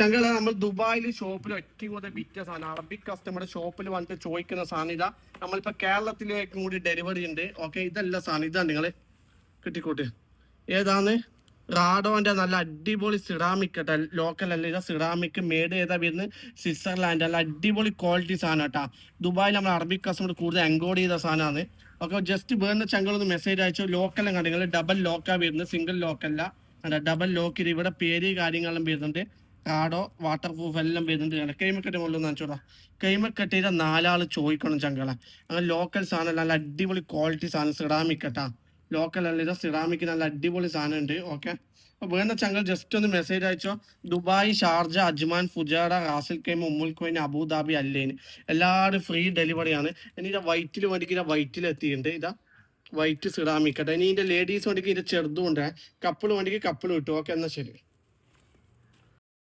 ചങ്കള നമ്മൾ ദുബായിൽ ഷോപ്പിൽ ഏറ്റവും കൂടുതൽ വിറ്റ സാധനം അറബിക് കസ്റ്റമറുടെ ഷോപ്പിൽ വന്നിട്ട് ചോദിക്കുന്ന സാധനം ഇതാ. നമ്മളിപ്പോൾ കേരളത്തിലേക്കും കൂടി ഡെലിവറി ഉണ്ട്. ഓക്കെ, ഇതല്ല സാധനം, ഇതാണ് നിങ്ങൾ കിട്ടിക്കോട്ടെ. ഏതാണ്? റാഡോന്റെ നല്ല അടിപൊളി സിറാമിക് കേട്ടോ, ലോക്കൽ അല്ല, ഇതാ സിറാമിക് മെയ്ഡ് ചെയ്താൽ വരുന്നത് സ്വിറ്റ്സർലാൻഡ്. നല്ല അടിപൊളി ക്വാളിറ്റി സാധനം കേട്ടോ. ദുബായിൽ നമ്മൾ അറബിക് കസ്റ്റമർ കൂടുതൽ എൻകോഡ് ചെയ്ത സാധനമാണ്. ഓക്കെ, ജസ്റ്റ് വേണ്ട ചങ്കളൊന്ന് മെസ്സേജ് അയച്ചു. ലോക്കലും കണ്ടു നിങ്ങൾ, ഡബിൾ ലോക്കാണ് വരുന്നത്, സിംഗിൾ ലോക്കല്ല. ഡബിൾ ലോക്കിൽ ഇവിടെ പേര് കാര്യങ്ങളും വരുന്നുണ്ട്. കാടോ വാട്ടർ പ്രൂഫ് എല്ലാം വരുന്നുണ്ട്. കൈമക്കെട്ട് മുകളിൽ നനച്ചോടാ. കൈമക്കെട്ടിയുടെ 4 ആൾ ചോദിക്കണം ചങ്കള. അങ്ങനെ ലോക്കൽ സാധനം നല്ല അടിപൊളി ക്വാളിറ്റി സാധനം സിറാമിക് കേട്ടാ. ലോക്കൽ അല്ല, ഇത് സിറാമിക് നല്ല അടിപൊളി സാധനം ഉണ്ട്. ഓക്കെ, അപ്പോൾ വേണ്ട ചങ്കൾ ജസ്റ്റ് ഒന്ന് message അയച്ചോ. Dubai, Sharjah, Ajman, Fujairah, റാസിൽ കൈമ, ഉമ്മുൽ ഖുവൈൻ, അബുദാബി, അല്ലേന് എല്ലാവരും ഫ്രീ ഡെലിവറിയാണ്. ഇനി ഇതാ വൈറ്റിൽ വേണ്ടിക്ക് ഇതാ വൈറ്റിൽ എത്തിയിട്ടുണ്ട്. ഇതാ വൈറ്റ് സിറാമിക് കേട്ടോ. ഇനി ഇതിൻ്റെ ലേഡീസ് വേണ്ടിക്ക് ഇതിൻ്റെ ചെറുതും ഉണ്ട്. കപ്പിൾ വേണ്ടിക്ക് കപ്പിൾ കിട്ടും. ഓക്കെ, എന്നാൽ ശരി.